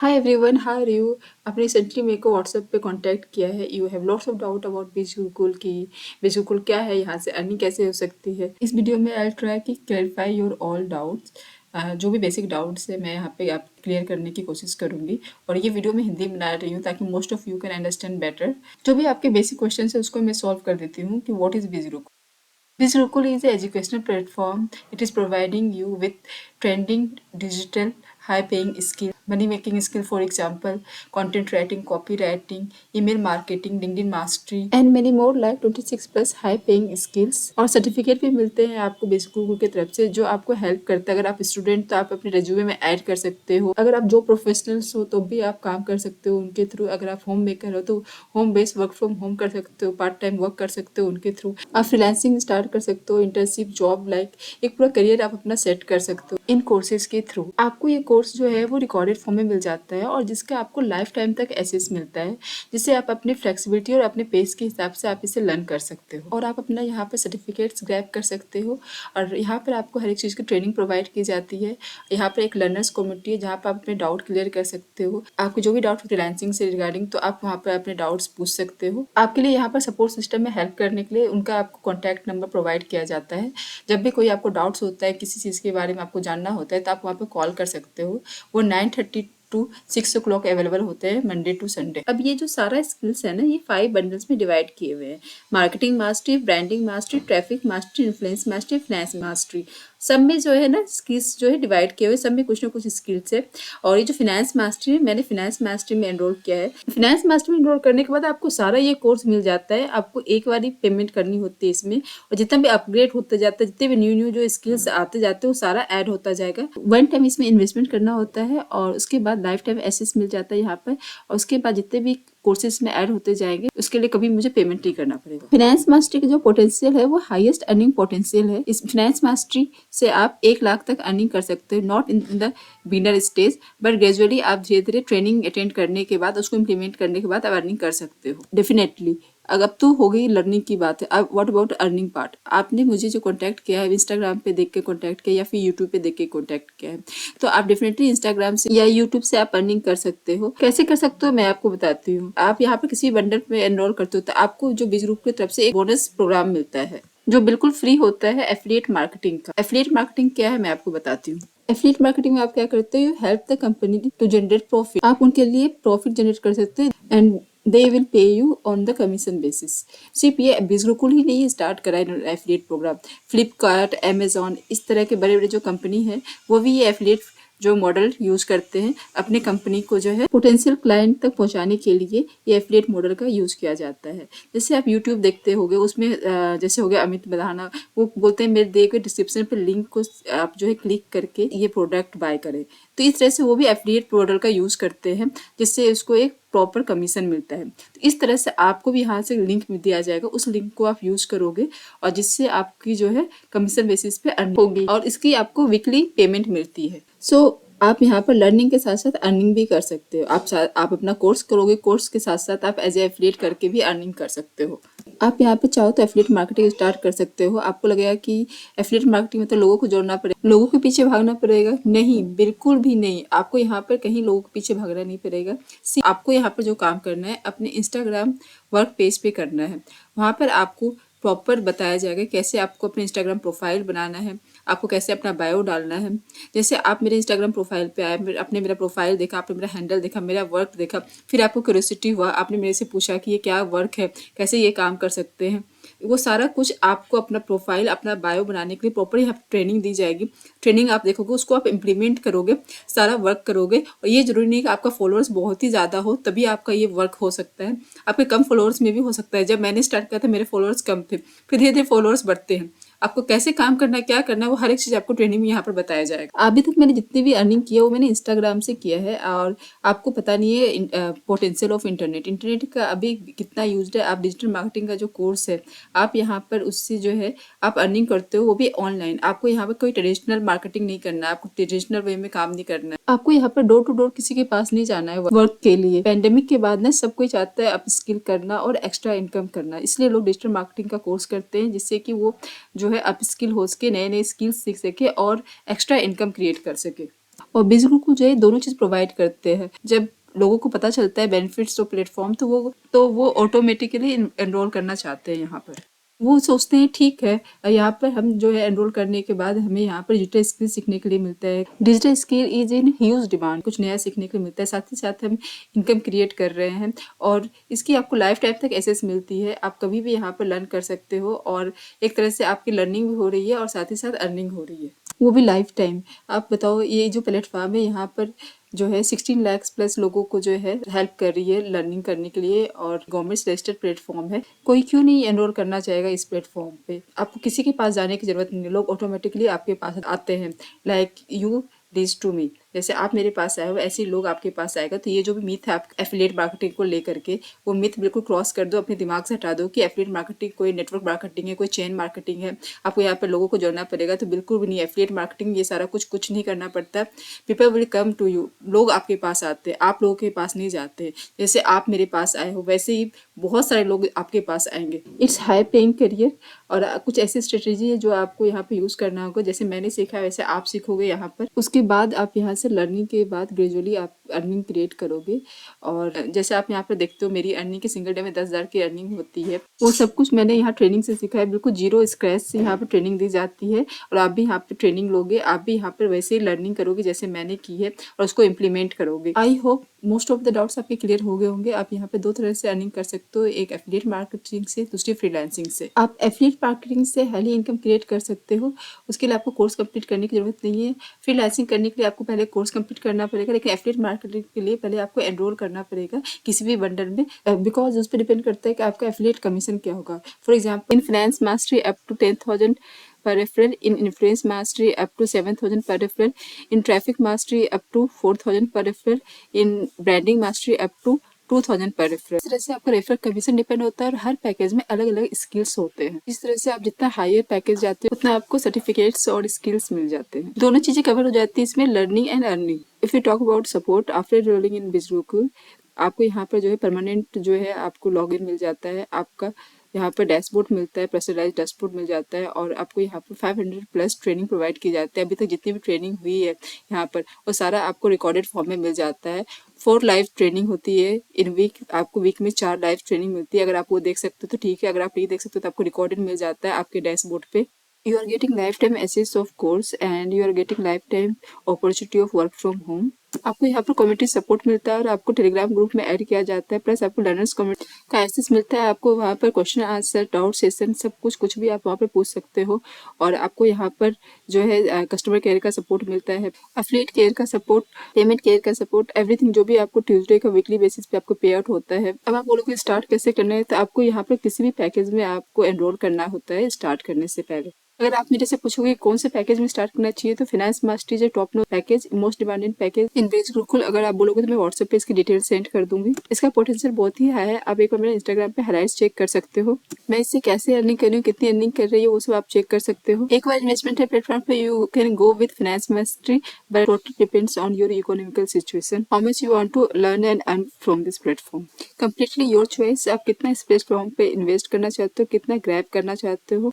Hi everyone, how are you. आपने recently मेरे को व्हाट्सएप पे कांटेक्ट किया है। You have lots of doubt about Beej Gurukul की। बीज गुरुकुल क्या है, यहाँ से अर्निंग कैसे हो सकती है। इस वीडियो में आई ट्राई कि क्लैरिफाई योर ऑल डाउट्स। जो भी बेसिक डाउट्स है मैं यहाँ पे आप क्लियर करने की कोशिश करूंगी। और ये वीडियो मैं हिंदी में बना रही हूँ ताकि most of you can understand better. जो भी आपके बेसिक क्वेश्चन है उसको मैं सॉल्व कर देती हूँ कि व्हाट इज बीज Gurukul. This Gurukul is an educational platform. It is providing you with trending digital high-paying skill, money-making skill, for example, content writing, copywriting, email marketing, LinkedIn mastery, and many more like 26 plus high-paying skills. और certificate भी मिलते हैं आपको basic Google की तरफ से जो आपको हेल्प करता है। अगर आप स्टूडेंट तो आप अपने रेज्यूमे में ऐड कर सकते हो। अगर आप जो प्रोफेशनल्स हो तो भी आप काम कर सकते हो उनके थ्रू। अगर आप होम मेकर हो तो home based work from home कर सकते हो, पार्ट टाइम वर्क कर सकते हो उनके थ्रू। आप फ्रीलांसिंग स्टार्ट कर सकते हो, इंटर्नशिप जॉब लाइक एक पूरा करियर आप अपना सेट कर सकते हो इन कोर्सेज के थ्रू। आपको ये कोर्स जो है वो रिकॉर्डेड फॉर्म में मिल जाता है और जिसका आपको लाइफ टाइम तक एसेस मिलता है, जिससे आप अपनी फ्लेक्सिबिलिटी और अपने पेस के हिसाब से आप इसे लर्न कर सकते हो और आप अपना यहाँ पर सर्टिफिकेट्स ग्रैब कर सकते हो। और यहाँ पर आपको हर एक चीज़ की ट्रेनिंग प्रोवाइड की जाती है। यहाँ पर एक लर्नर्स कम्युनिटी है जहाँ पर आप अपने डाउट क्लियर कर सकते हो। आपको जो भी डाउट फ्रीलांसिंग से रिगार्डिंग तो आप वहाँ पर अपने डाउट्स पूछ सकते हो। आपके लिए यहाँ पर सपोर्ट सिस्टम में हेल्प करने के लिए उनका आपको कॉन्टैक्ट नंबर प्रोवाइड किया जाता है। जब भी कोई आपको डाउट्स होता है, किसी चीज़ के बारे में आपको जानना होता है तो आप वहाँ पे कॉल कर सकते हो। वो 9:30 टू 6 o'clock अवेलेबल होते हैं मंडे टू संडे। अब ये जो सारा स्किल्स है ना, ये 5 बंडल्स में डिवाइड किए हुए हैं। Marketing mastery, branding mastery, traffic mastery, influence mastery, finance mastery. सब में जो है ना स्किल्स जो है डिवाइड किए हुए, सब में कुछ ना कुछ स्किल्स है। और ये जो फाइनेंस मास्टरी है, मैंने फाइनेंस मास्टरी में एनरोल किया है। फाइनेंस मास्टरी में एनरोल करने के बाद आपको सारा ये कोर्स मिल जाता है। आपको एक बार ही पेमेंट करनी होती है इसमें, और जितना भी अपग्रेड होते जाता है, जितने भी न्यू न्यू जो स्किल्स आते जाते हैं वो सारा ऐड होता जाएगा। वन टाइम इसमें इन्वेस्टमेंट करना होता है और उसके बाद लाइफ टाइम एसेस मिल जाता है यहाँ पर। और उसके बाद जितने भी कोर्सेज में ऐड होते जाएंगे उसके लिए कभी मुझे पेमेंट नहीं करना पड़ेगा। फाइनेंस मास्टरी का जो पोटेंशियल है वो हाईएस्ट अर्निंग पोटेंशियल है। इस फाइनेंस मास्टरी से आप 1 लाख तक अर्निंग कर सकते हो, not in the beginner stage, but gradually आप धीरे धीरे ट्रेनिंग अटेंड करने के बाद, उसको इम्प्लीमेंट करने के बाद आप अर्निंग कर सकते हो डेफिनेटली। अब तो हो गई लर्निंग की बात है, अब व्हाट अबाउट अर्निंग पार्ट। आपने मुझे जो कॉन्टैक्ट किया है, इंस्टाग्राम पे देख के कॉन्टैक्ट किया या फिर यूट्यूब पे देख के कॉन्टैक्ट किया है, तो आप डेफिनेटली इंस्टाग्राम से या यूट्यूब से आप अर्निंग कर सकते हो। कैसे कर सकते हो मैं आपको बताती हूँ। आप यहाँ पे किसी बंडल में एनरोल करते हो तो आपको जो बीज ग्रुप की तरफ से एक बोनस प्रोग्राम मिलता है जो बिल्कुल फ्री होता है, एफिलिएट मार्केटिंग का। एफिलिएट मार्केटिंग क्या है मैं आपको बताती हूँ। एफिलिएट मार्केटिंग में आप क्या करते हो, help the company to generate profit. आप उनके लिए प्रॉफिट जनरेट कर सकते हैं and they will pay you on the commission basis. सिर्फ ये बीज गुरुकुल ही नहीं स्टार्ट करा है एफिलिएट प्रोग्राम, फ्लिपकार्ट, अमेजॉन, इस तरह के बड़े बड़े जो कंपनी है वो भी ये एफिलिएट जो मॉडल यूज करते हैं अपने कंपनी को जो है पोटेंशियल क्लाइंट तक पहुंचाने के लिए। ये एफिलिएट मॉडल का यूज किया जाता है। जैसे आप यूट्यूब देखते होगे, उसमें जैसे हो गया अमित बधाना, वो बोलते हैं मेरे दिए गए डिस्क्रिप्शन पे लिंक को आप जो है क्लिक करके ये प्रोडक्ट बाय करें। तो इस तरह से वो भी एफिलिएट मॉडल का यूज करते हैं जिससे उसको एक प्रॉपर कमीशन मिलता है। तो इस तरह से आपको भी यहाँ से लिंक दिया जाएगा, उस लिंक को आप यूज करोगे और जिससे आपकी जो है कमीशन बेसिस पे अर्निंग होगी और इसकी आपको वीकली पेमेंट मिलती है। आप यहाँ पर लर्निंग के साथ साथ अर्निंग भी कर सकते हो। आप अपना कोर्स करोगे, कोर्स के साथ साथ आप एज ए एफिलिएट करके भी अर्निंग कर सकते हो। आप यहाँ पे चाहो तो एफिलिएट मार्केटिंग स्टार्ट कर सकते हो। आपको लगेगा कि एफिलिएट मार्केटिंग में तो लोगों को जोड़ना पड़ेगा, लोगों के पीछे भागना पड़ेगा। नहीं, बिल्कुल भी नहीं। आपको यहाँ पर कहीं लोगों के पीछे भागना नहीं पड़ेगा। आपको यहाँ पर जो काम करना है अपने इंस्टाग्राम वर्क पेज पे करना है। वहाँ पर आपको प्रॉपर बताया जाएगा कैसे आपको अपने इंस्टाग्राम प्रोफाइल बनाना है, आपको कैसे अपना बायो डालना है। जैसे आप मेरे इंस्टाग्राम प्रोफाइल पे आए, आपने मेरा प्रोफाइल देखा, आपने मेरा हैंडल देखा, मेरा वर्क देखा, फिर आपको क्यूरियोसिटी हुआ, आपने मेरे से पूछा कि ये क्या वर्क है, कैसे ये काम कर सकते हैं। वो सारा कुछ आपको अपना प्रोफाइल, अपना बायो बनाने के लिए प्रॉपर यहाँ पे ट्रेनिंग दी जाएगी। ट्रेनिंग आप देखोगे, उसको आप इम्प्लीमेंट करोगे, सारा वर्क करोगे। और ये जरूरी नहीं कि आपका फॉलोअर्स बहुत ही ज़्यादा हो तभी आपका ये वर्क हो सकता है। आपके कम फॉलोअर्स में भी हो सकता है। जब मैंने स्टार्ट किया था मेरे फॉलोअर्स कम थे, फिर धीरे धीरे फॉलोअर्स बढ़ते हैं। आपको कैसे काम करना है, क्या करना है, वो हर एक चीज़ आपको ट्रेनिंग में यहाँ पर बताया जाएगा। अभी तक मैंने जितनी भी अर्निंग की है वो मैंने इंस्टाग्राम से किया है। और आपको पता नहीं है पोटेंशियल ऑफ इंटरनेट का अभी कितना यूज है। आप डिजिटल मार्केटिंग का जो कोर्स है आप यहाँ पर उससे जो है आप अर्निंग करते हो, वो भी ऑनलाइन। आपको यहाँ पर कोई ट्रेडिशनल मार्केटिंग नहीं करना है, आपको ट्रेडिशनल वे में काम नहीं करना है। आपको यहाँ पर डोर टू डोर किसी के पास नहीं जाना है वर्क के लिए। पेंडेमिक के बाद ना सब कोई चाहता है अप स्किल करना और एक्स्ट्रा इनकम करना, इसलिए लोग डिजिटल मार्केटिंग का कोर्स करते हैं जिससे कि वो जो है अप स्किल हो सके, नए नए स्किल्स सीख सके और एक्स्ट्रा इनकम क्रिएट कर सके। और बिज़गुरुकुल जो है दोनों चीज़ प्रोवाइड करते हैं। जब लोगों को पता चलता है बेनिफिट्स ऑफ प्लेटफ़ॉर्म तो वो ऑटोमेटिकली एनरोल करना चाहते हैं यहाँ पर। वो सोचते हैं ठीक है, यहाँ पर हम जो है एनरोल करने के बाद हमें यहाँ पर डिजिटल स्किल सीखने के लिए मिलता है। Digital skill is in huge demand, कुछ नया सीखने के लिए मिलता है, साथ ही साथ हम इनकम क्रिएट कर रहे हैं और इसकी आपको लाइफ टाइम तक एक्सेस मिलती है। आप कभी भी यहाँ पर लर्न कर सकते हो और एक तरह से आपकी लर्निंग भी हो रही है और साथ ही साथ अर्निंग हो रही है, वो भी लाइफ टाइम। आप बताओ ये जो प्लेटफॉर्म है यहाँ पर जो है 16 लाख प्लस लोगों को जो है हेल्प कर रही है लर्निंग करने के लिए और गवर्नमेंट रजिस्टर्ड प्लेटफॉर्म है। कोई क्यों नहीं एनरोल करना चाहेगा इस प्लेटफॉर्म पे। आपको किसी के पास जाने की जरूरत नहीं है, लोग ऑटोमेटिकली आपके पास आते हैं। Like you reach to me, जैसे आप मेरे पास आए हो ऐसे ही लोग आपके पास आएगा। तो ये जो भी मिथ है आप एफिलिएट मार्केटिंग को लेकर के, वो मिथ बिल्कुल क्रॉस कर दो, अपने दिमाग से हटा दो कि एफिलिएट मार्केटिंग कोई नेटवर्क मार्केटिंग है, कोई चेन मार्केटिंग है, आपको यहाँ पर लोगों को जोड़ना पड़ेगा। तो बिल्कुल भी नहीं, एफिलिएट मार्केटिंग ये सारा कुछ नहीं करना पड़ता। People will come to you, लोग आपके पास आते हैं, आप लोगों के पास नहीं जाते। जैसे आप मेरे पास आए हो वैसे ही बहुत सारे लोग आपके पास आएंगे। इट्स हाई पेइंग करियर और कुछ ऐसी स्ट्रेटेजी है जो आपको यहाँ पे यूज करना होगा। जैसे मैंने सीखा वैसे आप सीखोगे यहाँ पर, उसके बाद आप यहाँ से लर्निंग के बाद ग्रेजुअली आप अर्निंग क्रिएट करोगे। और जैसे आप यहाँ पर देखते हो मेरी अर्निंग की सिंगल डे में 10,000 की अर्निंग होती है। वो सब कुछ मैंने यहाँ ट्रेनिंग से सीखा है, बिल्कुल जीरो स्क्रैच से यहाँ पर ट्रेनिंग दी जाती है और आप भी यहाँ पे ट्रेनिंग लोगे, आप भी यहाँ पर वैसे ही लर्निंग करोगे जैसे मैंने की है और उसको इम्प्लीमेंट करोगे। I hope most of the doubts आपके क्लियर हो गए होंगे। आप यहाँ पे दो तरह से अर्निंग कर सकते हो, एक एफिलिएट मार्केटिंग से, दूसरी फ्रीलांसिंग से। आप एफिलिएट मार्केटिंग से हाईली इनकम क्रिएट कर सकते हो, उसके लिए आपको कोर्स कंप्लीट करने की जरूरत नहीं है। फ्रीलांसिंग करने के लिए आपको पहले कोर्स कंप्लीट करना पड़ेगा, लेकिन एफिलिएट मार्केटिंग के लिए पहले आपको एनरोल करना पड़ेगा किसी भी बंडल में, बिकॉज उस पर डिपेंड करता है कि आपका एफिलिएट कमीशन क्या होगा। For example in Finance Mastery up to 10,000 per referral, in influence mastery up to 7,000 per referral, in traffic mastery up to 4,000 per referral, in branding mastery up to 2,000 पर referral. इस तरह से आपका referral commission depend होता है और हर package में अलग अलग स्किल्स होते हैं। इस तरह से आप जितना हायर पैकेज जाते हो उतना आपको सर्टिफिकेट्स और स्किल्स मिल जाते हैं। दोनों चीजें कवर हो जाती है इसमें, learning and earning. If you talk about support after rolling in Bizgurukul, आपको यहाँ पर जो है परमानेंट जो है आपको लॉगिन मिल जाता है, आपका यहाँ पर डैशबोर्ड मिलता है, पर्सनलाइज्ड डैशबोर्ड मिल जाता है और आपको यहाँ पर 500 प्लस ट्रेनिंग प्रोवाइड की जाती है। अभी तक जितनी भी ट्रेनिंग हुई है यहाँ पर वो सारा आपको रिकॉर्डेड फॉर्म में मिल जाता है। 4 लाइव ट्रेनिंग होती है इन वीक, आपको वीक में 4 लाइव ट्रेनिंग मिलती है। अगर आप वो देख सकते हो तो ठीक है, अगर आप नहीं देख सकते हो तो आपको रिकॉर्डेड मिल जाता है आपके डैशबोर्ड पे। You are getting lifetime access of course and you are getting lifetime opportunity of work from home। आपको यहाँ पर कम्युनिटी सपोर्ट मिलता है और आपको टेलीग्राम ग्रुप में ऐड किया जाता है, प्लस आपको लर्नर्स कम्युनिटी का एक्सेस मिलता है। आपको वहाँ पर क्वेश्चन आंसर, डाउट सेशन, सब कुछ भी आप वहाँ पर पूछ सकते हो और आपको यहाँ पर जो है कस्टमर केयर का सपोर्ट मिलता है, एफिलिएट केयर का सपोर्ट, पेमेंट केयर का सपोर्ट, एवरीथिंग जो भी आपको ट्यूसडे का वीकली बेसिस पे आपको पे आउट होता है। अब आप बोलोगे स्टार्ट कैसे करना है, तो आपको यहाँ पर किसी भी पैकेज में आपको एनरोल करना होता है स्टार्ट करने से पहले। अगर आप मेरे से पूछोगे कौन से पैकेज में स्टार्ट करना चाहिए, तो फाइनेंस मास्टरी जो top note package, most demanded package in Bizgurukul, अगर आप बोलोगे तो मैं व्हाट्सएप पे इसकी डिटेल सेंड कर दूंगी। इसका पोटेंशियल बहुत ही हाई है, आप एक बार मेरे इंस्टाग्राम पे हाइलाइट्स चेक कर सकते हो। मैं इससे कैसे अर्निंग कर रही हूँ, कितनी अर्निंग कर रही है, वो सब आप चेक कर सकते हो। एक बार इन्वेस्टमेंट है प्लेटफॉर्म पे, you can go with Finance Mastery but total depends on your economical situation, how much you want to learn and earn from this platform. Completely your choice, आप कितना इस प्लेटफॉर्म पे इन्वेस्ट करना चाहते हो, कितना ग्रैब करना चाहते हो।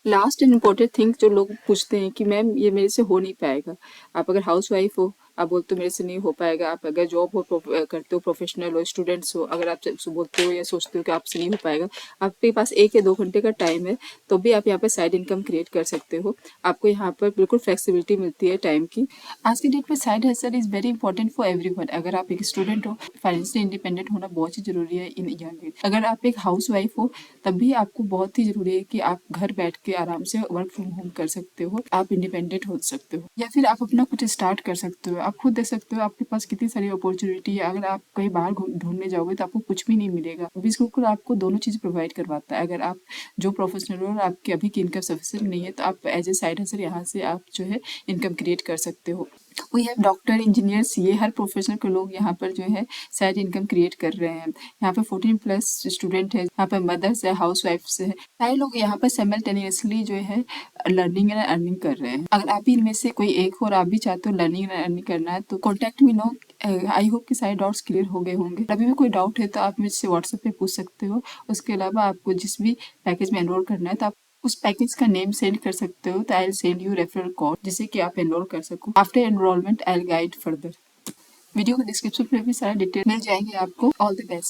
लास्ट एंड इम्पोर्टेंट थिंग जो लोग पूछते हैं कि मैम ये मेरे से हो नहीं पाएगा। आप अगर हाउस वाइफ हो, आप बोलते हो मेरे से नहीं हो पाएगा, आप अगर जॉब हो करते हो, प्रोफेशनल हो, स्टूडेंट्स हो, अगर आप बोलते हो या सोचते हो कि आपसे नहीं हो पाएगा, आपके पास 1 या 2 घंटे का टाइम है तो भी आप यहाँ पर साइड इनकम क्रिएट कर सकते हो। आपको यहाँ पर बिल्कुल फ्लेक्सिबिलिटी मिलती है टाइम की। आज की डेट में side hustle is very important for everyone. अगर आप एक स्टूडेंट हो, फाइनेंशियली इंडिपेंडेंट होना बहुत ही जरूरी है इन यंग एज। अगर आप एक हाउस वाइफ हो तब भी आपको बहुत ही जरूरी है कि आप घर बैठ के आराम से वर्क फ्रॉम होम कर सकते हो, आप इंडिपेंडेंट हो सकते हो, या फिर आप अपना कुछ स्टार्ट कर सकते हो। आप खुद देख सकते हो आपके पास कितनी सारी अपॉर्चुनिटी है। अगर आप कहीं बाहर ढूंढने जाओगे तो आपको कुछ भी नहीं मिलेगा। बिल्कुल आपको दोनों चीज प्रोवाइड करवाता है। अगर आप जो प्रोफेशनल हो और आपकी अभी की इनकम सफिशिएंट नहीं है तो आप एज ए साइड हसल यहाँ से आप जो है इनकम क्रिएट कर सकते हो। We have doctor, engineer, CA, हर प्रोफेशनल के लोग यहाँ पर जो है साइड इनकम क्रिएट कर रहे हैं। यहाँ पे 14 प्लस स्टूडेंट है, यहाँ पर मदर्स है, हाउस वाइफ्स है, सारे लोग यहाँ पर साइमल्टेनियसली जो है लर्निंग एंड अर्निंग कर रहे हैं। अगर आप भी इनमें से कोई एक हो और आप भी चाहते हो लर्निंग एंड अर्निंग करना है तो contact me know. I hope कि सारे डाउट्स क्लियर हो गए होंगे। अभी भी कोई डाउट है तो आप मुझसे व्हाट्सएप पे पूछ सकते हो। उसके अलावा आपको जिस भी पैकेज में एनरोल करना है तो आप उस पैकेज का नेम सेंड कर सकते हो, तो I will send you referral code जिससे कि आप एनरोल कर सको। After enrolment I will guide further. Video के डिस्क्रिप्शन में भी सारा डिटेल मिल जाएंगे आपको। All the best.